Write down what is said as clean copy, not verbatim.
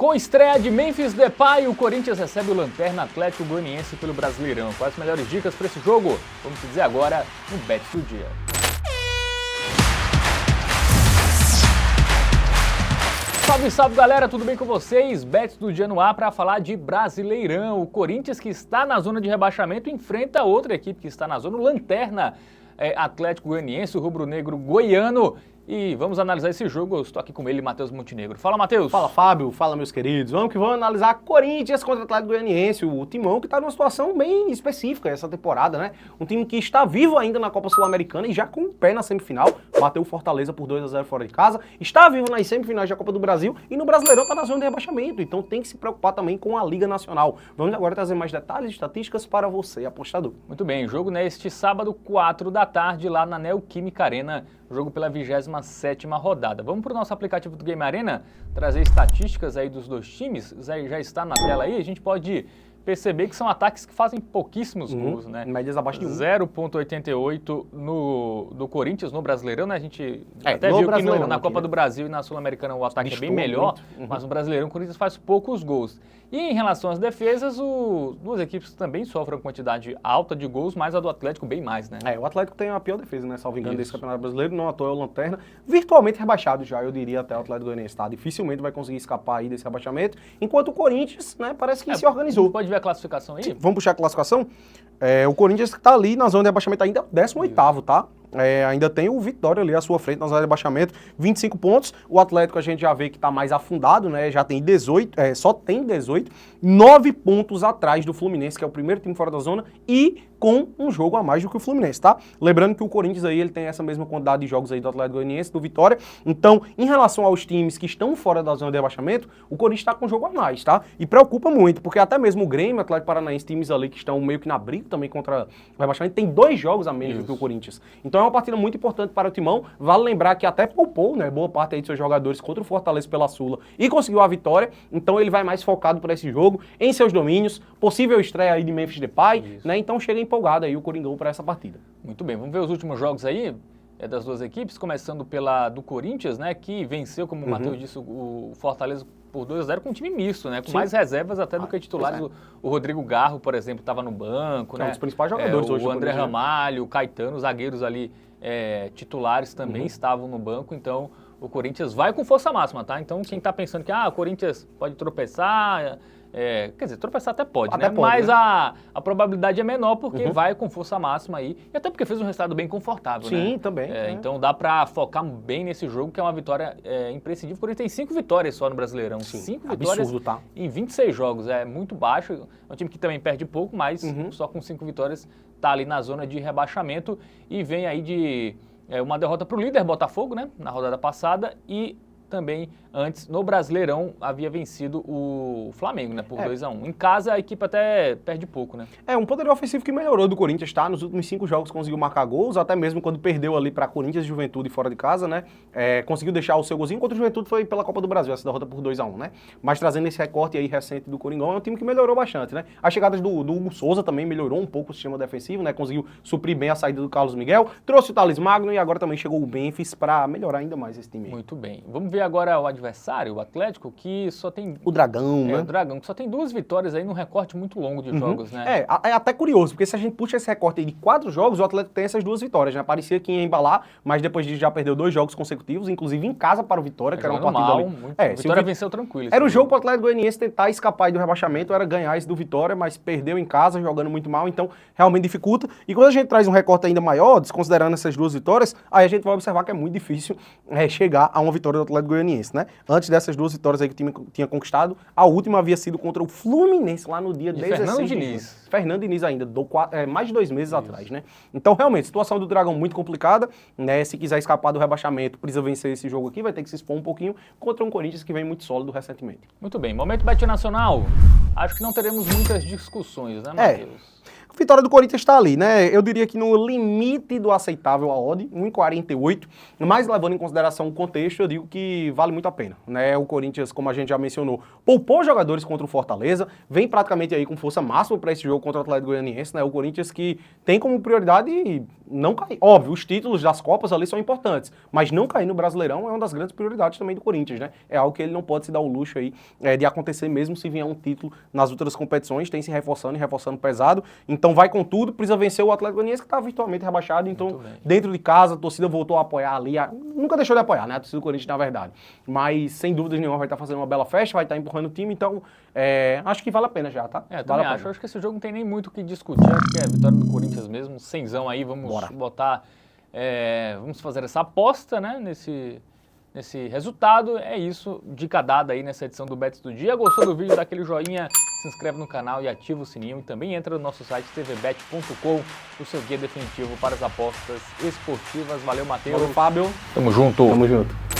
Com estreia de Memphis Depay, o Corinthians recebe o Lanterna Atlético Goianiense pelo Brasileirão. Quais as melhores dicas para esse jogo? Vamos te dizer agora no Bet do Dia. Salve, salve galera, tudo bem com vocês? Bet do Dia no ar para falar de Brasileirão. O Corinthians, que está na zona de rebaixamento, enfrenta outra equipe que está na zona, o Lanterna Atlético Goianiense, o rubro-negro goiano. E vamos analisar esse jogo. Eu estou aqui com ele, Matheus Montenegro. Fala, Matheus. Fala, Fábio. Fala, meus queridos. Vamos que vamos analisar Corinthians contra o Atlético Goianiense, o timão que está numa situação bem específica essa temporada, né? Um time que está vivo ainda na Copa Sul-Americana e já com o pé na semifinal, bateu o Fortaleza por 2-0 fora de casa, está vivo nas semifinais da Copa do Brasil e no Brasileirão está na zona de rebaixamento, então tem que se preocupar também com a Liga Nacional. Vamos agora trazer mais detalhes e estatísticas para você, apostador. Muito bem, jogo neste sábado, 4 da tarde, lá na Neoquímica Arena, jogo pela 27ª rodada. Vamos para o nosso aplicativo do Game Arena, trazer estatísticas aí dos dois times, já está na tela aí, a gente pode perceber que são ataques que fazem pouquíssimos gols, né? Médias abaixo de 1. 0,88 do Corinthians no Brasileirão, né? A gente até viu que na Copa do Brasil e na Sul-Americana o ataque é bem melhor, mas no Brasileirão o Corinthians faz poucos gols. E em relação às defesas, duas equipes também sofrem uma quantidade alta de gols, mas a do Atlético bem mais, né? O Atlético tem a pior defesa, né? Salvo engano, desse Campeonato Brasileiro, não à toa é o Lanterna, virtualmente rebaixado já, eu diria, até o Atlético Goianiense, tá? Dificilmente vai conseguir escapar aí desse rebaixamento, enquanto o Corinthians, né, parece que se organizou. Pode ver a classificação aí? Vamos puxar a classificação? O Corinthians está ali na zona de rebaixamento ainda 18º, tá? Ainda tem o Vitória ali à sua frente na zona de rebaixamento, 25 pontos. O Atlético a gente já vê que está mais afundado, né? Já tem 18, só tem 18, 9 pontos atrás do Fluminense, que é o primeiro time fora da zona, e com um jogo a mais do que o Fluminense, tá? Lembrando que o Corinthians aí, ele tem essa mesma quantidade de jogos aí do Atlético Goianiense, do Vitória. Então, em relação aos times que estão fora da zona de rebaixamento, o Corinthians está com um jogo a mais, tá? E preocupa muito, porque até mesmo o Grêmio, o Atlético Paranaense, times ali que estão meio que na briga também contra o rebaixamento, tem 2 jogos a menos do que o Corinthians. Então é uma partida muito importante para o Timão. Vale lembrar que até poupou, né, boa parte aí de seus jogadores contra o Fortaleza pela Sula e conseguiu a vitória. Então ele vai mais focado para esse jogo, em seus domínios, possível estreia aí de Memphis Depay, né? Então chega empolgado aí o Coringão para essa partida. Muito bem, vamos ver os últimos jogos aí das duas equipes, começando pela do Corinthians, né, que venceu, como o Matheus disse, o Fortaleza por 2-0 com um time misto, né? Com mais reservas até do que titulares. O Rodrigo Garro, por exemplo, estava no banco, né? Um dos principais jogadores hoje. O André Ramalho, o Caetano, os zagueiros ali titulares também estavam no banco, então o Corinthians vai com força máxima, tá? Então quem tá pensando que o Corinthians pode tropeçar, quer dizer, tropeçar até pode, né? Mas a probabilidade é menor porque vai com força máxima aí, e até porque fez um resultado bem confortável, né? Sim, também. Então dá pra focar bem nesse jogo, que é uma vitória imprescindível. O Corinthians tem 5 vitórias só no Brasileirão. Sim, 5 vitórias absurdo, tá? Em 26 jogos, é muito baixo. É um time que também perde pouco, mas só com 5 vitórias tá ali na zona de rebaixamento e vem aí de uma derrota pro líder Botafogo, né? Na rodada passada, e também antes, no Brasileirão, havia vencido o Flamengo, né, por 2-1. Em casa, a equipe até perde pouco, né? Um poderio ofensivo que melhorou do Corinthians, tá? Nos últimos 5 jogos conseguiu marcar gols, até mesmo quando perdeu ali para Corinthians e Juventude fora de casa, né? Conseguiu deixar o seu golzinho, contra o Juventude foi pela Copa do Brasil, essa derrota por 2-1, né? Mas trazendo esse recorte aí recente do Coringão, é um time que melhorou bastante, né? As chegadas do Hugo Souza também melhorou um pouco o sistema defensivo, né? Conseguiu suprir bem a saída do Carlos Miguel, trouxe o Thales Magno e agora também chegou o Memphis para melhorar ainda mais esse time aí. Muito bem. Vamos ver agora o adversário, o Atlético, que só tem... O Dragão, né? O Dragão, que só tem 2 vitórias aí num recorte muito longo de jogos, né? É até curioso, porque se a gente puxa esse recorte aí de 4 jogos, o Atlético tem essas 2 vitórias, né? Parecia que ia embalar, mas depois disso já perdeu 2 jogos consecutivos, inclusive em casa para o Vitória, que era uma partida mal, ali. O Vitória venceu tranquilo. Era o jogo para o Atlético Goianiense tentar escapar aí do rebaixamento, era ganhar esse do Vitória, mas perdeu em casa, jogando muito mal, então realmente dificulta. E quando a gente traz um recorte ainda maior, desconsiderando essas 2 vitórias, aí a gente vai observar que é muito difícil chegar a uma vitória do Atlético Goianiense, né? Antes dessas 2 vitórias aí que o time tinha conquistado, a última havia sido contra o Fluminense lá no dia 16 de junho. Fernando Diniz ainda, mais de 2 meses atrás, né? Então, realmente, situação do Dragão muito complicada, né? Se quiser escapar do rebaixamento, precisa vencer esse jogo aqui, vai ter que se expor um pouquinho contra um Corinthians que vem muito sólido recentemente. Muito bem, momento Bet Nacional. Acho que não teremos muitas discussões, né, Matheus? A vitória do Corinthians está ali, né? Eu diria que no limite do aceitável a odd, 1,48, mas levando em consideração o contexto, eu digo que vale muito a pena, né? O Corinthians, como a gente já mencionou, poupou jogadores contra o Fortaleza, vem praticamente aí com força máxima para esse jogo contra o Atlético Goianiense, né? O Corinthians que tem como prioridade não cair. Óbvio, os títulos das Copas ali são importantes, mas não cair no Brasileirão é uma das grandes prioridades também do Corinthians, né? É algo que ele não pode se dar o luxo aí de acontecer mesmo se vier um título nas outras competições, tem se reforçando e reforçando pesado, então vai com tudo, precisa vencer o Atlético Goianiense que está virtualmente rebaixado, então dentro de casa a torcida voltou a apoiar ali, nunca deixou de apoiar, né? A torcida do Corinthians na verdade, mas sem dúvidas nenhuma vai estar fazendo uma bela festa, vai estar empurrando o time, então acho que vale a pena já, tá? Também acho. Acho que esse jogo não tem nem muito o que discutir. Acho que é a vitória do Corinthians mesmo. Cenzão aí, vamos botar. Vamos fazer essa aposta, né? Nesse resultado. É isso. Dica dada aí nessa edição do Bets do Dia. Gostou do vídeo? Dá aquele joinha, se inscreve no canal e ativa o sininho. E também entra no nosso site tvbet.com, o seu guia definitivo para as apostas esportivas. Valeu, Matheus. Valeu, Fábio. Tamo junto. Tamo junto.